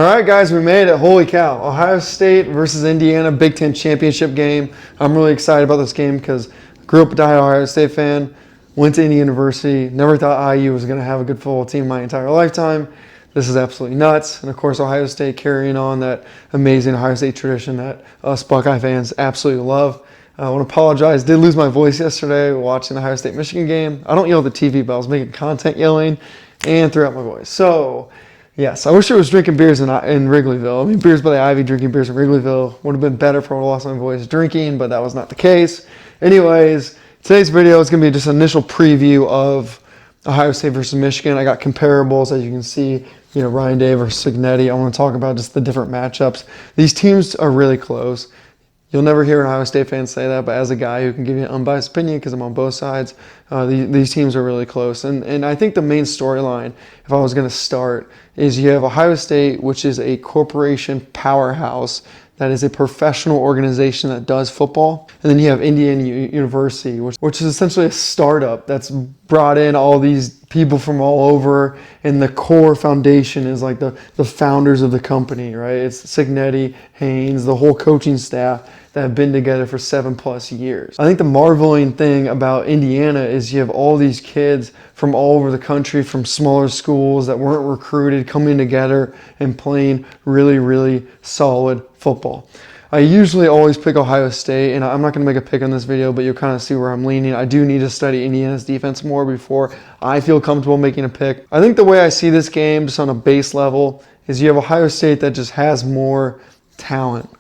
All right, guys, we made it. Holy cow. Ohio State versus Indiana, Big Ten championship game. I'm really excited about this game because I grew up a diehard Ohio State fan, went to Indiana University, never thought IU was going to have a good football team my entire lifetime. This is absolutely nuts. And, of course, Ohio State carrying on that amazing Ohio State tradition that us Buckeye fans absolutely love. I want to apologize. Did lose my voice yesterday watching the Ohio State-Michigan game. I don't yell at the TV, but I was making content yelling and threw out my voice. So, yes, I wish I was drinking beers in Wrigleyville. I mean, beers by the Ivy, drinking beers in Wrigleyville would have been better for I lost my voice drinking, but that was not the case. Anyways, today's video is going to be just an initial preview of Ohio State versus Michigan. I got comparables, as you can see, Ryan Day versus Cignetti. I want to talk about just the different matchups. These teams are really close. You'll never hear an Ohio State fan say that, but as a guy who can give you an unbiased opinion because I'm on both sides, these teams are really close. And I think the main storyline, if I was going to start, is you have Ohio State, which is a corporation powerhouse that is a professional organization that does football. And then you have Indiana University, which is essentially a startup that's brought in all these people from all over, and the core foundation is like the founders of the company, right? It's Cignetti, Haynes, the whole coaching staff that have been together for 7+ years. I think the marveling thing about Indiana is you have all these kids from all over the country, from smaller schools that weren't recruited, coming together and playing really, really solid football. I usually always pick Ohio State, and I'm not going to make a pick on this video, but you'll kind of see where I'm leaning. I do need to study Indiana's defense more before I feel comfortable making a pick. I think the way I see this game, just on a base level, is you have Ohio State that just has more talent.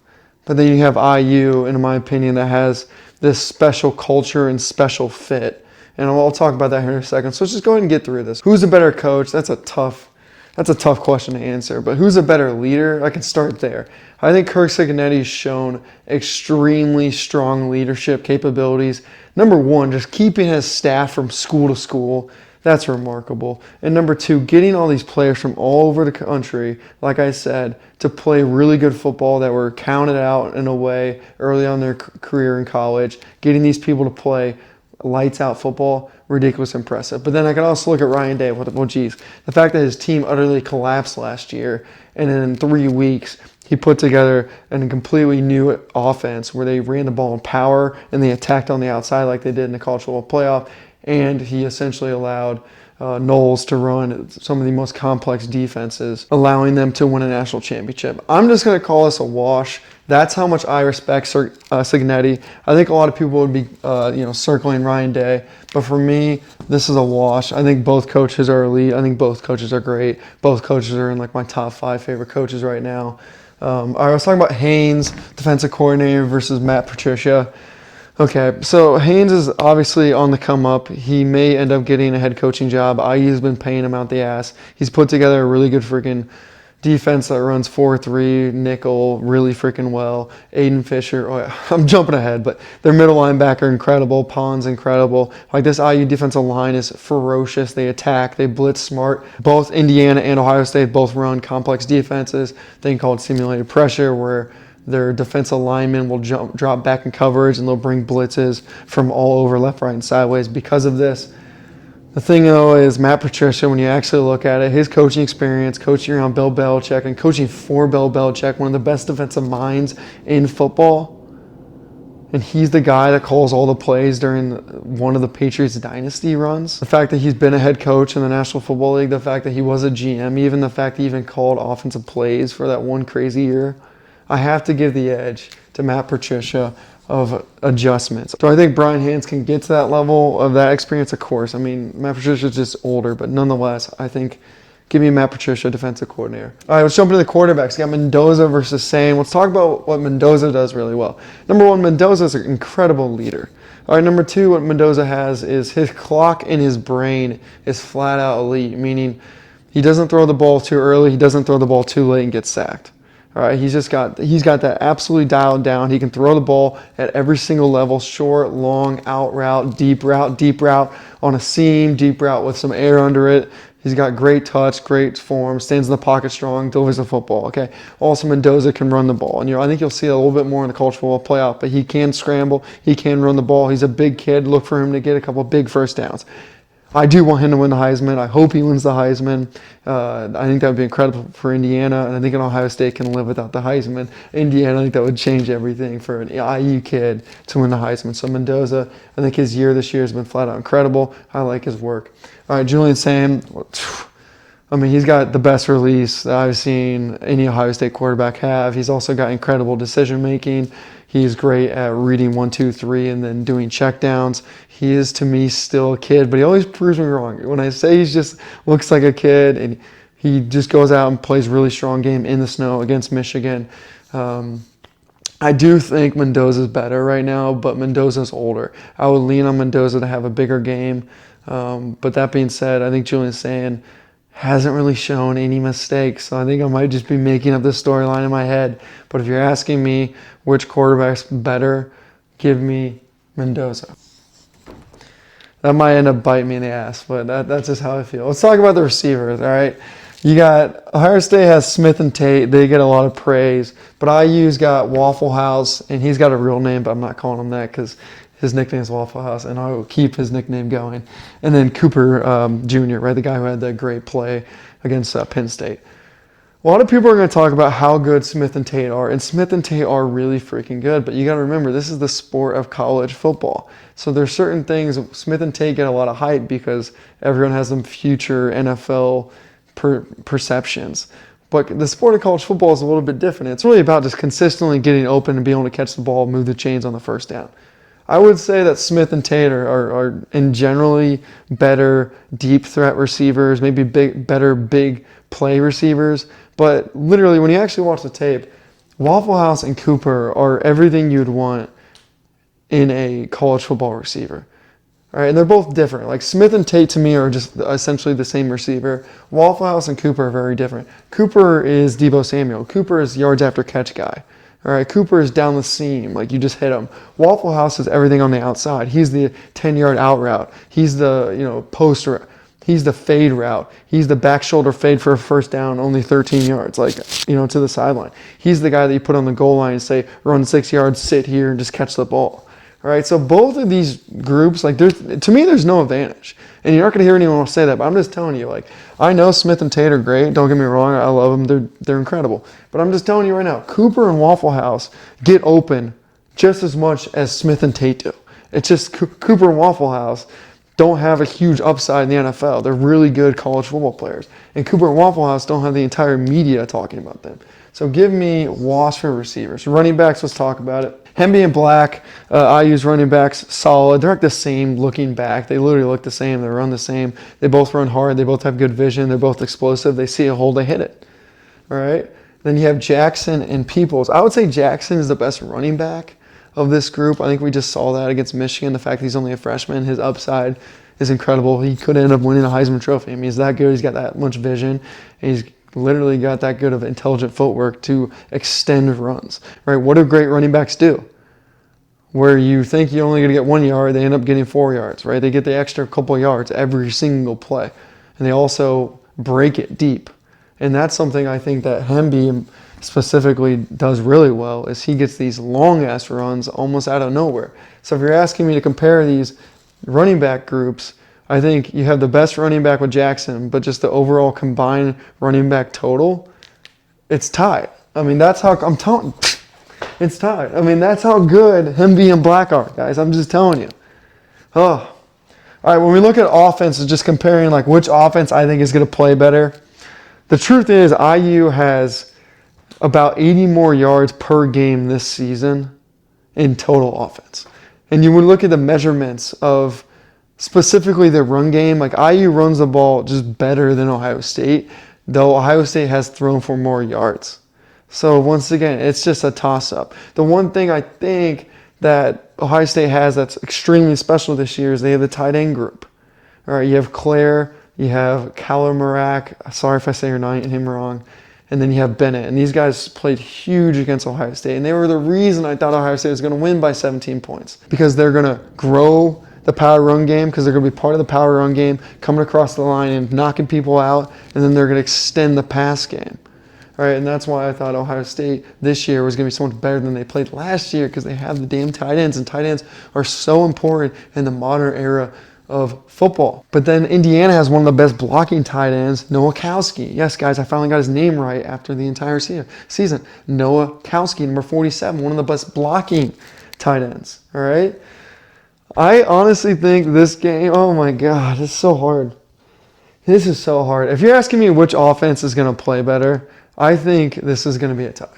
But then you have IU, in my opinion, that has this special culture and special fit. And I'll talk about that here in a second. So let's just go ahead and get through this. Who's a better coach? That's a tough question to answer. But who's a better leader? I can start there. I think Kirk Cignetti shown extremely strong leadership capabilities. Number one, just keeping his staff from school to school. That's remarkable. And number two, getting all these players from all over the country, like I said, to play really good football that were counted out in a way early on in their career in college, getting these people to play lights out football, ridiculous impressive. But then I can also look at Ryan Day. The fact that his team utterly collapsed last year, and then in 3 weeks, he put together a completely new offense where they ran the ball in power and they attacked on the outside like they did in the college football playoff. And he essentially allowed Knowles to run some of the most complex defenses, allowing them to win a national championship. I'm just going to call this a wash. That's how much I respect Cignetti. I think a lot of people would be, circling Ryan Day, but for me, this is a wash. I think both coaches are elite. I think both coaches are great. Both coaches are in like my top 5 favorite coaches right now. I was talking about Haynes, defensive coordinator, versus Matt Patricia. Okay, so Haynes is obviously on the come up. He may end up getting a head coaching job. IU's been paying him out the ass. He's put together a really good freaking defense that runs 4-3, nickel, really freaking well. Aiden Fisher, I'm jumping ahead, but their middle linebacker, incredible. Pond's incredible. Like, this IU defensive line is ferocious. They attack, they blitz smart. Both Indiana and Ohio State both run complex defenses, thing called simulated pressure, where their defensive linemen will drop back in coverage, and they'll bring blitzes from all over, left, right, and sideways because of this. The thing, though, is Matt Patricia, when you actually look at it, his coaching experience, coaching around Bill Belichick and coaching for Bill Belichick, one of the best defensive minds in football, and he's the guy that calls all the plays during one of the Patriots dynasty runs. The fact that he's been a head coach in the National Football League, the fact that he was a GM, even the fact that he even called offensive plays for that one crazy year, I have to give the edge to Matt Patricia of adjustments. Do I think Brian Haynes can get to that level of that experience? Of course. I mean, Matt Patricia's just older, but nonetheless, I think give me Matt Patricia, defensive coordinator. All right, let's jump into the quarterbacks. We got Mendoza versus Sane. Let's talk about what Mendoza does really well. Number one, Mendoza is an incredible leader. All right, number two, what Mendoza has is his clock in his brain is flat out elite, meaning he doesn't throw the ball too early, he doesn't throw the ball too late and get sacked. All right, he's got that absolutely dialed down. He can throw the ball at every single level, short, long, out route, deep route, on a seam, deep route with some air under it. He's got great touch, great form, stands in the pocket strong, delivers the football, okay? Also, Mendoza can run the ball. And I think you'll see a little bit more in the college football playoff, but he can scramble, he can run the ball. He's a big kid. Look for him to get a couple big first downs. I do want him to win the Heisman. I hope he wins the Heisman. I think that would be incredible for Indiana, and I think Ohio State can live without the Heisman. Indiana, I think that would change everything for an IU kid to win the Heisman. So Mendoza, I think his year this year has been flat out incredible. I like his work. All right, Julian Sam. I mean, he's got the best release that I've seen any Ohio State quarterback have. He's also got incredible decision making. He's great at reading 1, 2, 3 and then doing checkdowns. He is, to me, still a kid, but he always proves me wrong. When I say he just looks like a kid and he just goes out and plays really strong game in the snow against Michigan. I do think Mendoza's better right now, but Mendoza's older. I would lean on Mendoza to have a bigger game. But that being said, I think Julian Sand hasn't really shown any mistakes. So I think I might just be making up this storyline in my head. But if you're asking me which quarterback's better, give me Mendoza. That might end up biting me in the ass, but that's just how I feel. Let's talk about the receivers, all right? You got Ohio State has Smith and Tate. They get a lot of praise. But IU's got Waffle House, and he's got a real name, but I'm not calling him that because his nickname is Waffle House, and I will keep his nickname going. And then Cooper Jr., right, the guy who had that great play against Penn State. A lot of people are going to talk about how good Smith and Tate are, and Smith and Tate are really freaking good. But you got to remember, this is the sport of college football. So there's certain things Smith and Tate get a lot of hype because everyone has them future NFL perceptions. But the sport of college football is a little bit different. It's really about just consistently getting open and being able to catch the ball, move the chains on the first down. I would say that Smith and Tate are in generally better deep threat receivers, maybe better big play receivers. But literally, when you actually watch the tape, Waffle House and Cooper are everything you'd want in a college football receiver. All right, and they're both different. Like Smith and Tate to me are just essentially the same receiver. Waffle House and Cooper are very different. Cooper is Deebo Samuel. Cooper is yards after catch guy. All right, Cooper is down the seam, like you just hit him. Waffle House is everything on the outside. He's the 10-yard out route. He's the post route. He's the fade route. He's the back shoulder fade for a first down, only 13 yards, to the sideline. He's the guy that you put on the goal line and say, run 6 yards, sit here, and just catch the ball. All right, so both of these groups, to me, there's no advantage. And you're not going to hear anyone say that, but I'm just telling you, I know Smith and Tate are great. Don't get me wrong. I love them. They're incredible. But I'm just telling you right now, Cooper and Waffle House get open just as much as Smith and Tate do. It's just Cooper and Waffle House don't have a huge upside in the NFL. They're really good college football players. And Cooper and Waffle House don't have the entire media talking about them. So give me Wasp for receivers. Running backs, let's talk about it. Hemby and Black, IU's running backs, solid. They're the same looking back. They literally look the same. They run the same. They both run hard. They both have good vision. They're both explosive. They see a hole, they hit it. All right? Then you have Jackson and Peoples. I would say Jackson is the best running back of this group. I think we just saw that against Michigan. The fact that he's only a freshman, his upside is incredible. He could end up winning a Heisman Trophy. I mean, he's that good. He's got that much vision. And he's literally got that good of intelligent footwork to extend runs. Right? What do great running backs do? Where you think you're only going to get 1 yard, they end up getting 4 yards. Right? They get the extra couple yards every single play. And they also break it deep. And that's something I think that Hemby specifically does really well, is he gets these long-ass runs almost out of nowhere. So if you're asking me to compare these running back groups, I think you have the best running back with Jackson, but just the overall combined running back total, it's tied. I mean, that's how I'm telling. It's tied. I mean, that's how good Hemby and Black are, guys. I'm just telling you. Oh, all right. When we look at offenses, just comparing which offense I think is going to play better. The truth is, IU has about 80 more yards per game this season in total offense. And you would look at the measurements of specifically their run game. IU runs the ball just better than Ohio State, though Ohio State has thrown for more yards. So once again, it's just a toss-up. The one thing I think that Ohio State has that's extremely special this year is they have the tight end group. All right, you have Claire, you have Kalamarak. Sorry if I say your name wrong. And then you have Bennett. And these guys played huge against Ohio State. And they were the reason I thought Ohio State was going to win by 17 points. Because they're going to grow the power run game, because they're going to be part of the power run game, coming across the line and knocking people out. And then they're going to extend the pass game. All right, and that's why I thought Ohio State this year was going to be so much better than they played last year, because they have the damn tight ends. And tight ends are so important in the modern era of football. But then Indiana has one of the best blocking tight ends, Nowakowski. Yes, guys, I finally got his name right after the entire season. Nowakowski, number 47, one of the best blocking tight ends. All right? I honestly think this game, oh my God, it's so hard. This is so hard. If you're asking me which offense is going to play better, I think this is going to be a tie.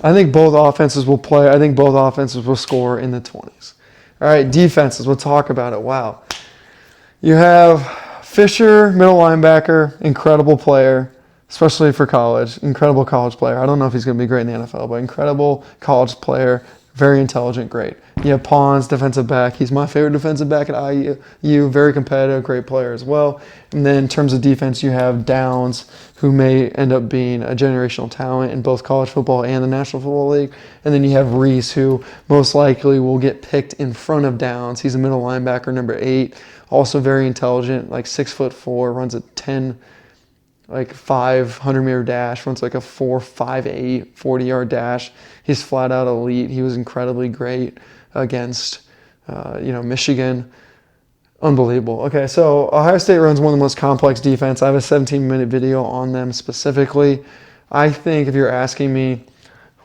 I think both offenses will play. I think both offenses will score in the 20s. All right, defenses. We'll talk about it. Wow. You have Fisher, middle linebacker, incredible player, especially for college. Incredible college player. I don't know if he's going to be great in the NFL, but incredible college player. Very intelligent, great. You have Pons, defensive back. He's my favorite defensive back at IU. Very competitive, great player as well. And then in terms of defense, you have Downs, who may end up being a generational talent in both college football and the National Football League. And then you have Reese, who most likely will get picked in front of Downs. He's a middle linebacker, number 8. Also very intelligent, like 6'4", runs a 500-meter dash, runs like a 4.58 40-yard dash. He's flat out elite. He was incredibly great against, Michigan. Unbelievable. Okay, so Ohio State runs one of the most complex defense. I have a 17-minute video on them specifically. I think if you're asking me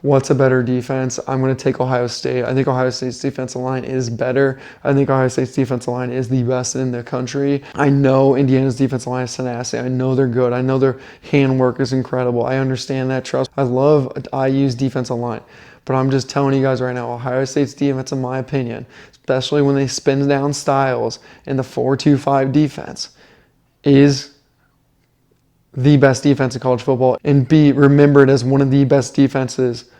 what's a better defense, I'm going to take Ohio State. I think Ohio State's defensive line is better. I think Ohio State's defensive line is the best in the country. I know Indiana's defensive line is tenacity. I know they're good. I know their handwork is incredible. I understand that trust. I love IU's defensive line. But I'm just telling you guys right now, Ohio State's defense, in my opinion, especially when they spin down styles in the 4-2-5 defense, is the best defense in college football and be remembered as one of the best defenses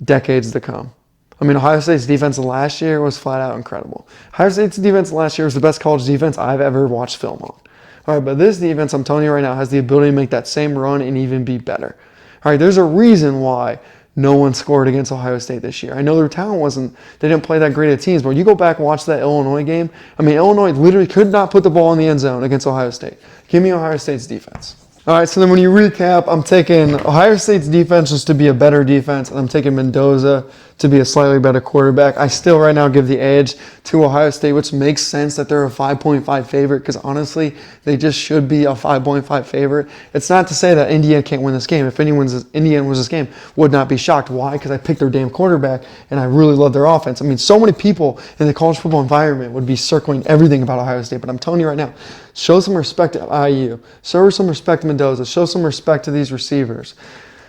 decades to come. I mean, Ohio State's defense last year was flat out incredible. Ohio State's defense last year was the best college defense I've ever watched film on. All right, but this defense, I'm telling you right now, has the ability to make that same run and even be better. All right, there's a reason why no one scored against Ohio State this year. I know their talent they didn't play that great at teams, but when you go back and watch that Illinois game, I mean, Illinois literally could not put the ball in the end zone against Ohio State. Give me Ohio State's defense. All right, so then when you recap, I'm taking Ohio State's defense just to be a better defense, and I'm taking Mendoza to be a slightly better quarterback. I still right now give the edge to Ohio State, which makes sense that they're a 5.5 favorite because honestly, they just should be a 5.5 favorite. It's not to say that Indiana can't win this game. If Indiana wins this game, would not be shocked. Why? Because I picked their damn quarterback, and I really love their offense. I mean, so many people in the college football environment would be circling everything about Ohio State, but I'm telling you right now, show some respect to IU. Show some respect to Mendoza. Show some respect to these receivers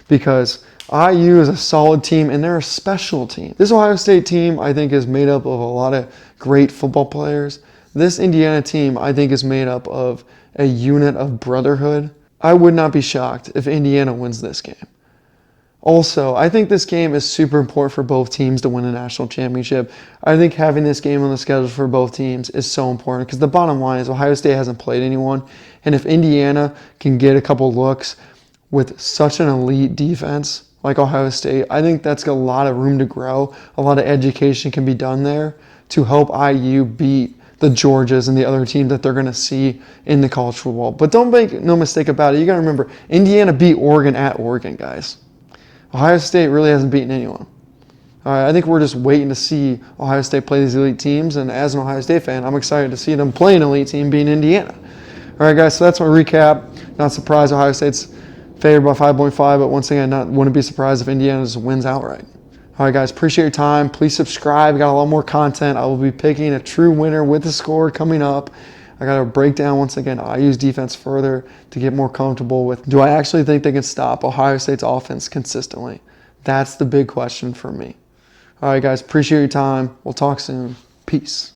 because IU is a solid team and they're a special team. This Ohio State team, I think, is made up of a lot of great football players. This Indiana team, I think, is made up of a unit of brotherhood. I would not be shocked if Indiana wins this game. Also, I think this game is super important for both teams to win a national championship. I think having this game on the schedule for both teams is so important because the bottom line is Ohio State hasn't played anyone. And if Indiana can get a couple looks with such an elite defense like Ohio State, I think that's got a lot of room to grow. A lot of education can be done there to help IU beat the Georgias and the other teams that they're going to see in the college football. But don't make no mistake about it. You got to remember, Indiana beat Oregon at Oregon, guys. Ohio State really hasn't beaten anyone. All right, I think we're just waiting to see Ohio State play these elite teams. And as an Ohio State fan, I'm excited to see them play an elite team being Indiana. All right, guys, so that's my recap. Not surprised Ohio State's favored by 5.5, but once again, wouldn't be surprised if Indiana just wins outright. All right, guys, appreciate your time. Please subscribe. We got a lot more content. I will be picking a true winner with the score coming up. I got to break down, once again, IU's defense further to get more comfortable with, do I actually think they can stop Ohio State's offense consistently? That's the big question for me. All right, guys, appreciate your time. We'll talk soon. Peace.